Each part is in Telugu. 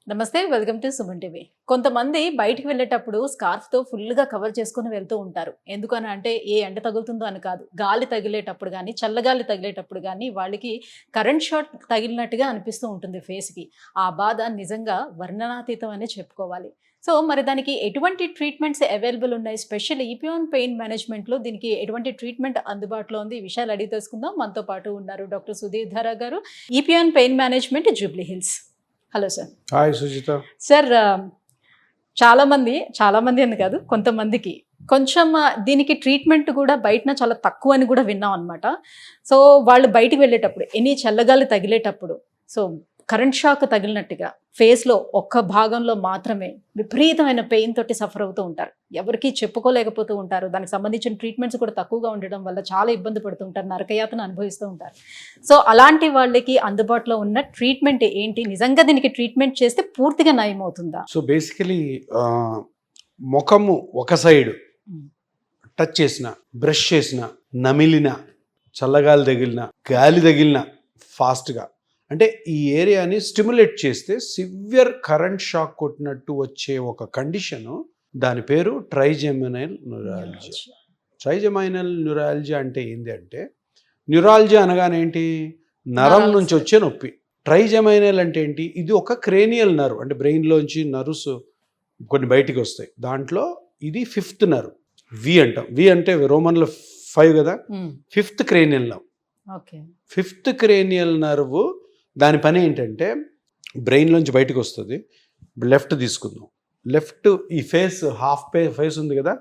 నమస్తే, వెల్కమ్ టు సుమన్ టీవీ. కొంతమంది బయటికి వెళ్ళేటప్పుడు స్కార్ఫ్తో ఫుల్గా కవర్ చేసుకుని వెళ్తూ ఉంటారు. ఎందుకని అంటే ఏ ఎండ తగులుతుందో అని కాదు, గాలి తగిలేటప్పుడు కానీ చల్లగాలి తగిలేటప్పుడు కానీ వాళ్ళకి కరెంట్ షాట్ తగిలినట్టుగా అనిపిస్తూ ఉంటుంది ఫేస్కి. ఆ బాధ నిజంగా వర్ణనాతీతం అనే చెప్పుకోవాలి. సో మరి దానికి ఎటువంటి ట్రీట్మెంట్స్ అవైలబుల్ ఉన్నాయి? స్పెషల్ ఈపియాన్ పెయిన్ మేనేజ్మెంట్లో దీనికి ఎటువంటి ట్రీట్మెంట్ అందుబాటులో ఉంది? ఈ విషయాలు అడిగి తెలుసుకుందాం. మనతో పాటు ఉన్నారు డాక్టర్ సుధీర్ ధర గారు, Epione pain management, Jubilee Hills. Hello sir. Hi Sujitha. Sir, చాలామంది అని కాదు, కొంతమందికి కొంచెం దీనికి ట్రీట్మెంట్ కూడా బయటన చాలా తక్కువ అని కూడా విన్నాం అనమాట. సో వాళ్ళు బయటికి వెళ్ళేటప్పుడు ఎనీ చల్లగాలి తగిలేటప్పుడు సో కరెంట్ షాక్ తగిలినట్టుగా ఫేస్లో ఒక్క భాగంలో మాత్రమే విపరీతమైన పెయిన్ తోటి సఫర్ అవుతూ ఉంటారు. ఎవరికి చెప్పుకోలేకపోతూ ఉంటారు. దానికి సంబంధించిన ట్రీట్మెంట్స్ కూడా తక్కువగా ఉండడం వల్ల చాలా ఇబ్బంది పడుతూ ఉంటారు, నరకయాతన అనుభవిస్తూ ఉంటారు. సో అలాంటి వాళ్ళకి అందుబాటులో ఉన్న ట్రీట్మెంట్ ఏంటి? నిజంగా దీనికి ట్రీట్మెంట్ చేస్తే పూర్తిగా నయం అవుతుందా? సో బేసికలీ ముఖము ఒక సైడ్ టచ్ చేసిన, బ్రష్ చేసిన, నమిలిన, చల్లగాలి తగిలిన, గాలి తగిలిన ఫాస్ట్గా అంటే ఈ ఏరియాని స్టిమ్యులేట్ చేస్తే సివియర్ కరెంట్ షాక్ కొట్టినట్టు వచ్చే ఒక కండిషను, దాని పేరు ట్రైజెమినల్ న్యూరాలజీ. ట్రైజెమినల్ న్యూరాలజీ అంటే ఏంటి అంటే, న్యూరాలజీ అనగానే ఏంటి? నరం నుంచి వచ్చే నొప్పి. ట్రైజెమినల్ అంటే ఏంటి? ఇది ఒక క్రేనియల్ నర్వ్, అంటే బ్రెయిన్లోంచి నర్వ్స్ కొన్ని బయటికి వస్తాయి. దాంట్లో ఇది 5th నర్వ్, వి అంటాం. వి అంటే రోమన్లో 5 కదా, 5th cranial nerve. 5th cranial nerve దాని పని ఏంటంటే బ్రెయిన్లోంచి బయటకు వస్తుంది. లెఫ్ట్ తీసుకుందాం. లెఫ్ట్ ఈ ఫేస్ ఫేస్ ఉంది కదా,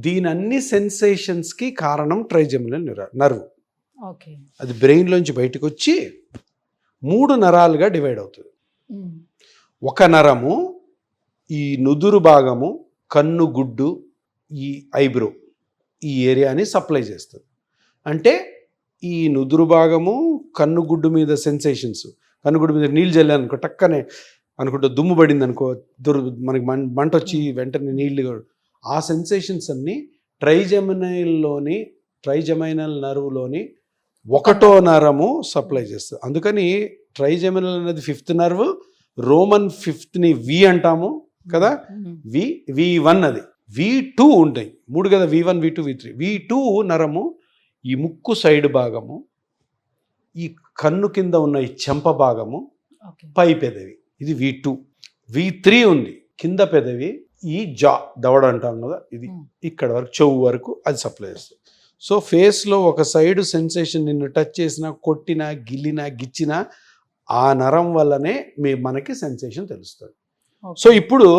దీని అన్ని సెన్సేషన్స్కి కారణం ట్రైజెమినల్ నర్వ్. అది బ్రెయిన్లోంచి బయటకు వచ్చి 3 నరాలుగా డివైడ్ అవుతుంది. ఒక నరము ఈ నుదురు భాగము, కన్ను గుడ్డు, ఈ ఐబ్రో, ఈ ఏరియాని సప్లై చేస్తుంది. అంటే ఈ నుదురు భాగము, కన్నుగుడ్డు మీద సెన్సేషన్స్, కన్నుగుడ్డు మీద నీళ్ళు చల్లాను అనుకో, టక్కనే అనుకుంటా దుమ్ము పడింది అనుకో, మనకి మంట వచ్చి వెంటనే నీళ్ళు, ఆ సెన్సేషన్స్ అన్నీ ట్రైజెమినల్ నర్వ్లోని 1వ నరము సప్లై చేస్తుంది. అందుకని ట్రైజెమినల్ అనేది 5th నర్వ్. రోమన్ 5th వి అంటాము కదా, V1 అది, V2 ఉంటాయి 3 కదా, V1, V2, V3. V2 నరము ఈ ముక్కు సైడ్ భాగము, ఈ కన్ను కింద ఉన్న ఈ చెంప భాగము, పై పెదవి, ఇది V2. V3 ఉంది కింద పెదవి, ఈ జా దవడ అంటాం కదా, ఇది ఇక్కడ వరకు, చెవు వరకు అది సప్లై చేస్తుంది. సో ఫేస్లో ఒక సైడ్ సెన్సేషన్ నిన్ను టచ్ చేసినా, కొట్టినా, గిల్లినా, గిచ్చినా ఆ నరం వల్లనే మనకి సెన్సేషన్ తెలుస్తుంది. సో ఇప్పుడు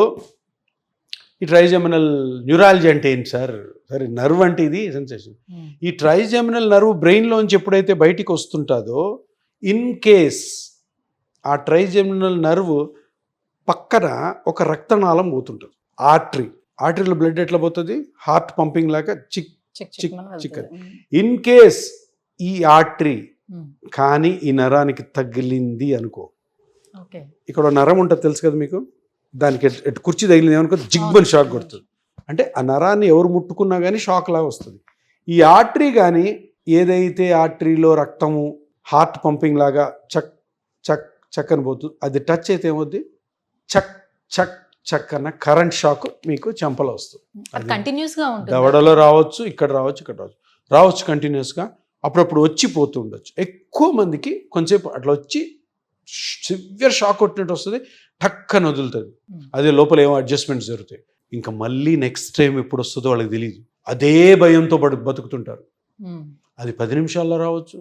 ఈ ట్రైజెమినల్ న్యూరాలజీ అంటే ఏంటి సార్? సరే, నర్వ్ అంటే ఇది సెన్సేషన్. ఈ ట్రైజెమినల్ నర్వ్ బ్రెయిన్లోంచి ఎప్పుడైతే బయటికి వస్తుంటుందో, ఇన్ కేస్ ఆ ట్రైజెమినల్ నర్వ్ పక్కన ఒక రక్తనాళం పోతుంటుంది, ఆర్టరీలో బ్లడ్ ఎట్లా పోతుంది? హార్ట్ పంపింగ్ లాగా చిక్కది. ఇన్ కేస్ ఈ ఆర్టరీ కానీ ఈ నరానికి తగిలింది అనుకో, ఇక్కడ నరం ఉంటుంది తెలుసు కదా మీకు, దానికి కుర్చీ తగిలింది ఏమనుకో, జిగ్బల్ షాక్ కొడుతుంది. అంటే ఆ నరాన్ని ఎవరు ముట్టుకున్నా కానీ షాక్ లాగా వస్తుంది. ఈ ఆర్టరీ కానీ ఏదైతే ఆర్టరీలో రక్తము హార్ట్ పంపింగ్ లాగా చక్ చక్ చక్ అని పోతుంది, అది టచ్ అయితే ఏమవుద్ది? చక్ చక్ చక్ అన్న కరెంట్ షాక్ మీకు చెంపలో వస్తుంది. దవడలో రావచ్చు, ఇక్కడ రావచ్చు కంటిన్యూస్గా, అప్పుడప్పుడు వచ్చి పోతూ ఉండొచ్చు. ఎక్కువ మందికి కొంచెంసేపు అట్లా వచ్చి సివియర్ షాక్ కొట్టినట్టు వస్తుంది, టక్కన వదులుతుంది. అదే లోపల ఏమో అడ్జస్ట్మెంట్స్ జరుగుతాయి. ఇంకా మళ్ళీ నెక్స్ట్ టైం ఎప్పుడు వస్తుందో వాళ్ళకి తెలియదు. అదే భయంతో బతుకుతుంటారు. అది 10 నిమిషాల్లో రావచ్చు,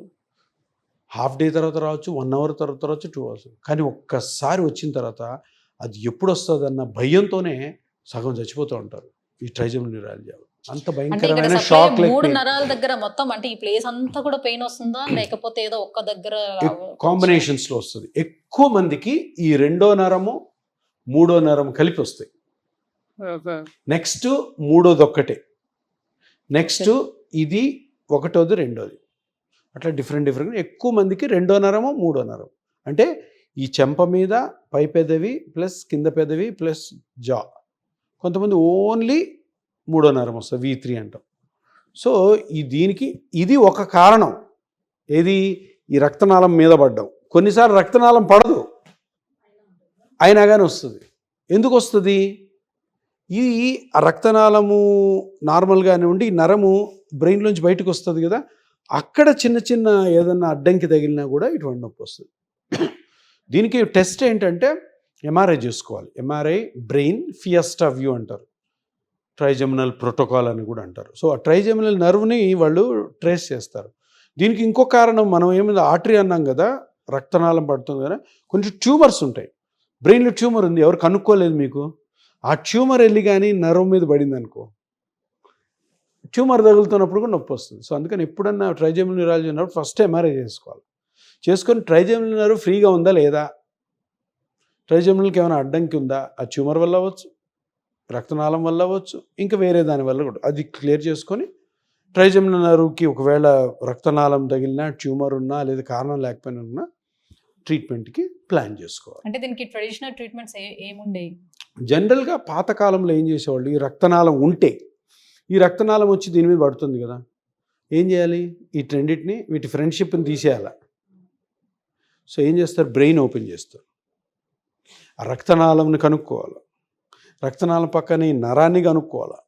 హాఫ్ డే తర్వాత రావచ్చు, 1 అవర్ తర్వాత రావచ్చు, 2 అవర్స్. కానీ ఒక్కసారి వచ్చిన తర్వాత అది ఎప్పుడు వస్తుంది అన్న భయంతోనే సగం చచ్చిపోతూ ఉంటారు. ఈ ట్రైజెమినల్ న్యూరాలజీ అంత భయంకరమైన షాక్. 3 నరాల దగ్గర మొత్తం, అంటే ఈ ప్లేస్ అంతా కూడా పెయిన్ వస్తుందా, లేకపోతే ఏదో ఒక్క దగ్గర? కాంబినేషన్స్ లో వస్తుంది. ఎక్కువ మందికి ఈ 2వ నరము 3వ నరము కలిపి వస్తాయి. నెక్స్ట్ 3వది ఒక్కటే, నెక్స్ట్ ఇది 1వది 2వది, అట్లా డిఫరెంట్. ఎక్కువ మందికి 2వ నరము 3వ నరం, అంటే ఈ చెంప మీద పై పెదవి ప్లస్ కింద పెదవి ప్లస్ జా. కొంతమంది ఓన్లీ 3వ నరం వస్తుంది, V3 అంటాం. సో దీనికి ఇది ఒక కారణం. ఏది? ఈ రక్తనాళం మీద పడ్డం. కొన్నిసార్లు రక్తనాళం పడదు, అయినా కానీ వస్తుంది. ఎందుకు వస్తుంది? ఈ రక్తనాళము నార్మల్గానే ఉండి నరము బ్రెయిన్లోంచి బయటకు వస్తుంది కదా, అక్కడ చిన్న చిన్న ఏదన్నా అడ్డంకి తగిలినా కూడా ఇటువంటి నొప్పి వస్తుంది. దీనికి టెస్ట్ ఏంటంటే ఎంఆర్ఐ చేసుకోవాలి. ఎంఆర్ఐ బ్రెయిన్ ఫియస్టా వ్యూ అంటారు, ట్రైజెమినల్ ప్రోటోకాల్ అని కూడా అంటారు. సో ఆ ట్రైజెమినల్ నర్వ్ని వాళ్ళు ట్రేస్ చేస్తారు. దీనికి ఇంకో కారణం, మనం ఏమైనా ఆర్టరీ అన్నాం కదా, రక్తనాళం పడుతుంది కదా, కొంచెం ట్యూమర్స్ ఉంటాయి. బ్రెయిన్లో ట్యూమర్ ఉంది, ఎవరు కనుక్కోలేదు మీకు. ఆ ట్యూమర్ వెళ్ళి కానీ నర్వ్ మీద పడింది అనుకో, ట్యూమర్ తగులుతున్నప్పుడు కూడా నొప్పి వస్తుంది. సో అందుకని ఎప్పుడన్నా ట్రైజెమినల్ న్యూరాలజీ ఉన్నప్పుడు ఫస్ట్ ఎంఆర్ఐ చేసుకోవాలి. చేసుకొని ట్రైజెమినల్ నర్వ్ ఫ్రీగా ఉందా లేదా, ట్రైజెమినల్కి ఏమైనా అడ్డంకి ఉందా, ఆ ట్యూమర్ వల్ల అవ్వచ్చు, రక్తనాళం వల్ల అవ్వచ్చు, ఇంకా వేరే దాని వల్ల కూడా, అది క్లియర్ చేసుకొని ట్రైజెమినల్ నర్వ్కి ఒకవేళ రక్తనాళం తగిలినా, ట్యూమర్ ఉన్నా, లేదా కారణం లేకపోయినా ఉన్నా ట్రీట్మెంట్కి ప్లాన్ చేసుకోవాలి. అంటే దీనికి ట్రెడిషనల్ ట్రీట్మెంట్స్ ఏముండేవి? జనరల్గా పాతకాలంలో ఏం చేసేవాళ్ళు, ఈ రక్తనాళం ఉంటే, ఈ రక్తనాళం వచ్చి దీని మీద పడుతుంది కదా, ఏం చేయాలి, ఈ రెండింటిని వీటి ఫ్రెండ్షిప్ని తీసేయాలి. సో ఏం చేస్తారు, బ్రెయిన్ ఓపెన్ చేస్తారు, ఆ రక్తనాళంని కనుక్కోవాలి, రక్తనాళం పక్కన ఈ నరాన్ని కనుక్కోవాలి,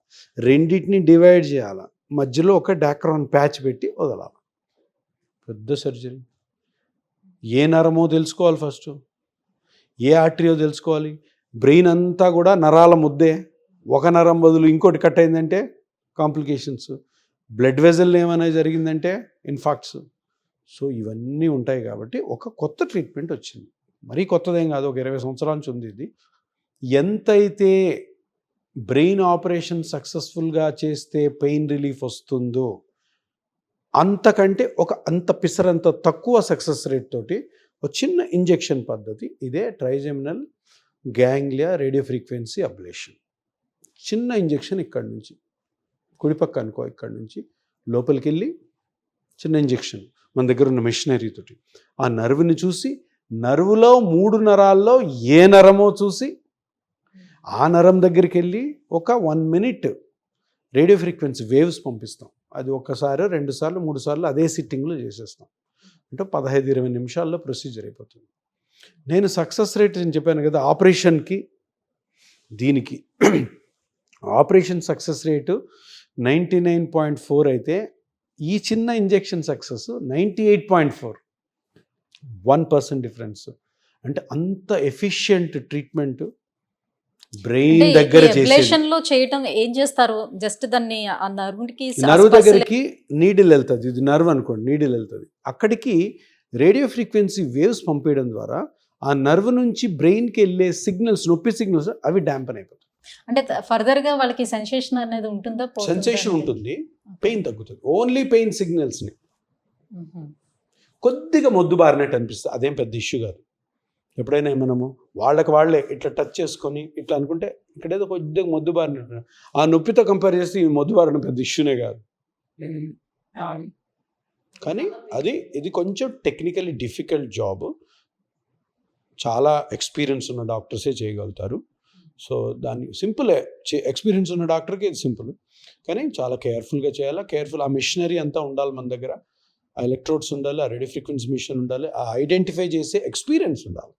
రెండింటిని డివైడ్ చేయాలి, మధ్యలో ఒక డాక్రాన్ ప్యాచ్ పెట్టి వదలాలి. పెద్ద సర్జరీ. ఏ నరమో తెలుసుకోవాలి ఫస్ట్, ఏ ఆర్టరీయో తెలుసుకోవాలి. బ్రెయిన్ అంతా కూడా నరాల ముద్దే, ఒక నరం బదులు ఇంకోటి కట్ అయిందంటే కాంప్లికేషన్స్, బ్లడ్ వెజల్ ఏమైనా జరిగిందంటే ఇన్ఫాక్ట్స్. సో ఇవన్నీ ఉంటాయి కాబట్టి ఒక కొత్త ట్రీట్మెంట్ వచ్చింది. మరీ కొత్తదేం కాదు, ఒక 20 సంవత్సరాల నుంచి ఉంది ఇది. ఎంతైతే బ్రెయిన్ ఆపరేషన్ సక్సెస్ఫుల్గా చేస్తే పెయిన్ రిలీఫ్ వస్తుందో అంతకంటే అంత పిసరంత తక్కువ సక్సెస్ రేట్ తోటి ఒక చిన్న ఇంజెక్షన్ పద్ధతి, ఇదే trigeminal ganglia radio frequency ablation. చిన్న ఇంజెక్షన్ ఇక్కడి నుంచి కుడిపక్క అనుకో, ఇక్కడి నుంచి లోపలికి వెళ్ళి చిన్న ఇంజెక్షన్ మన దగ్గర ఉన్న మెషినరీ తోటి ఆ నర్వ్ని చూసి, నర్వులో 3 నరాల్లో ఏ నరమో చూసి, ఆ నరం దగ్గరికి వెళ్ళి ఒక 1 minute రేడియో ఫ్రీక్వెన్సీ వేవ్స్ పంపిస్తాం. అది ఒకసారి 2 సార్లు 3 సార్లు అదే సిట్టింగ్లో చేసేస్తాం. అంటే 15-20 నిమిషాల్లో ప్రొసీజర్ అయిపోతుంది. నేను సక్సెస్ రేట్ నేను చెప్పాను కదా, ఆపరేషన్కి దీనికి ఆపరేషన్ సక్సెస్ రేటు 99.4 అయితే ఈ చిన్న ఇంజెక్షన్ సక్సెస్ 98.4, 1% డిఫరెన్స్. అంటే అంత ఎఫిషియంట్ ట్రీట్మెంట్ బ్రెయిన్ దగ్గర లో చేయటం. ఏం చేస్తారు, జస్ట్ దాన్ని ఆ నర్వ్ దగ్గరికి నీడిల్ వెళ్తుంది, ఇది నర్వ్ అనుకోండి, నీడిల్ వెళ్తుంది, అక్కడికి రేడియో ఫ్రీక్వెన్సీ వేవ్స్ పంపించడం ద్వారా ఆ నర్వ్ నుంచి బ్రెయిన్కి వెళ్ళే సిగ్నల్స్, నొప్పి సిగ్నల్స్ అవి డాంపన్ అయిపోతాయి. అంటే ఫర్దర్ గా వాళ్ళకి సెన్సేషన్ అనేది ఉంటుందా? సెన్సేషన్ ఉంటుంది, పెయిన్ తగ్గుతుంది. ఓన్లీ పెయిన్ సిగ్నల్స్ని కొద్దిగా మొద్దు బారినట్టు అనిపిస్తుంది, అదేం పెద్ద ఇష్యూ కాదు. ఎప్పుడైనా మనము వాళ్ళే ఇట్లా టచ్ చేసుకొని ఇట్లా అనుకుంటే ఇక్కడేదో కొద్దిగా మొద్దు బారినట్టు, ఆ నొప్పితో కంపేర్ చేస్తే ఈ మొద్దు బారిన పెద్ద ఇష్యూనే కాదు. కానీ ఇది కొంచెం టెక్నికల్లీ డిఫికల్ట్ జాబ్, చాలా ఎక్స్పీరియన్స్ ఉన్న డాక్టర్సే చేయగలుగుతారు. సో దాన్ని సింపులే, ఎక్స్పీరియన్స్ ఉన్న డాక్టర్కి ఇది సింపుల్, కానీ చాలా కేర్ఫుల్గా చేయాలి. ఆ మిషనరీ అంతా ఉండాలి మన దగ్గర, ఆ ఎలక్ట్రోడ్స్ ఉండాలి, ఆ రేడియో ఫ్రీక్వెన్సీ మిషన్ ఉండాలి, ఆ ఐడెంటిఫై చేసే ఎక్స్పీరియన్స్ ఉండాలి,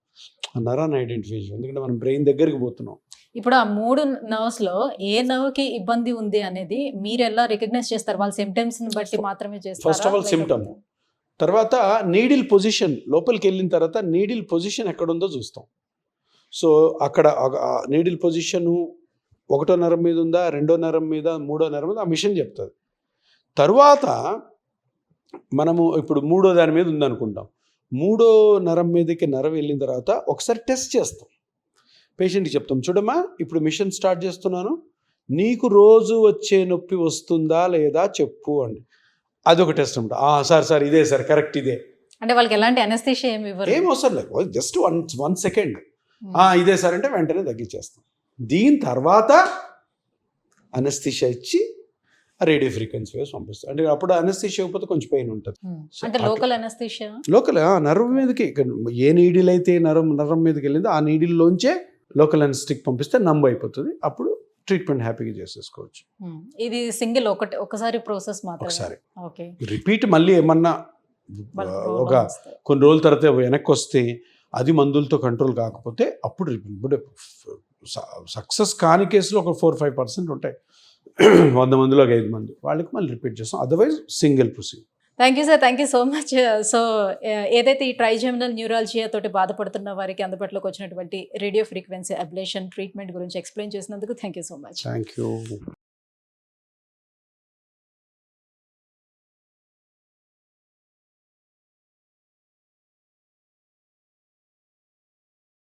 ఆ నరాన్ని ఐడెంటిఫై చేయాలి. ఎందుకంటే మనం బ్రెయిన్ దగ్గరికి పోతున్నాం. ఇప్పుడు ఆ 3 నర్వ్స్ లో ఏ నర్వ్కి ఇబ్బంది ఉంది అనేది మీరు ఎలా రికగ్నైజ్ చేస్తారు? వాళ్ళ సిమ్టమ్స్ బట్టి మాత్రమే చేస్తారు. ఫస్ట్ ఆఫ్ ఆల్ సిమ్టమ్, తర్వాత నీడిల్ పొజిషన్, లోపలికి వెళ్ళిన తర్వాత నీడిల్ పొజిషన్ ఎక్కడుందో చూస్తాం. సో అక్కడ నీడిల్ పొజిషను 1వ నరం మీద ఉందా, 2వ నరం మీద, 3వ నరం మీద, ఆ మిషన్ చెప్తుంది. తర్వాత మనము ఇప్పుడు 3వ దాని మీద ఉందనుకుంటాం, 3వ నరం మీదకి నరం వెళ్ళిన తర్వాత ఒకసారి టెస్ట్ చేస్తాం. పేషెంట్కి చెప్తాం, చూడమ్మా ఇప్పుడు మిషన్ స్టార్ట్ చేస్తున్నాను, నీకు రోజు వచ్చే నొప్పి వస్తుందా లేదా చెప్పు అండి. అదొక టెస్ట్ అనమాట. సార్ ఇదే సార్, కరెక్ట్ ఇదే. అంటే వాళ్ళకి ఎలాంటి అనస్థీషియా ఏం అవసరం లేదు, జస్ట్ 1 సెకండ్ ఇదే సార్ అంటే వెంటనే తగ్గించేస్తాం. దీని తర్వాత అనస్థీషియా ఇచ్చి రేడియో ఫ్రీక్వెన్సీ వేవ్స్ పంపిస్తాం. అంటే అప్పుడు అనస్థీషియా ఇవ్వకపోతే కొంచెం పెయిన్ ఉంటుంది. అంటే లోకల్ అనస్థీషియా, లోకల్ నర్వ్ మీదకి, ఏ నీడిల్ అయితే నరం మీదకి వెళ్ళిందో ఆ నీడిల్లోంచే లోకల్ అనస్థిక్ పంపిస్తే నంబ్ అయిపోతుంది. అప్పుడు ట్రీట్మెంట్ హ్యాపీగా చేసేసుకోవచ్చు. ఇది సింగిల్ ఒకసారి ప్రాసెస్ మాత్రమే. ఒకసారి రిపీట్ మళ్ళీ ఏమన్నా ఒక కొన్ని రోజుల తర్వాత వెనక్కి వస్తే అది మందులతో కంట్రోల్ కాకపోతే అప్పుడు ఇప్పుడు సక్సెస్ కాని కేసులు ఒక 4-5% ఉంటాయి. 100 మందిలో 5 మంది వాళ్ళకి మళ్ళీ రిపీట్ చేస్తాం, otherwise single procedure. Thank you sir, thank you so much. So ఏదైతే ఈ ట్రైజెమినల్ న్యూరాలజీ తోటి బాధపడుతున్న వారికి అందుబాటులోకి వచ్చినటువంటి రేడియో ఫ్రీక్వెన్సీ అబ్లేషన్ ట్రీట్మెంట్ గురించి ఎక్స్ప్లెయిన్ చేసినందుకు thank you so much. Thank you.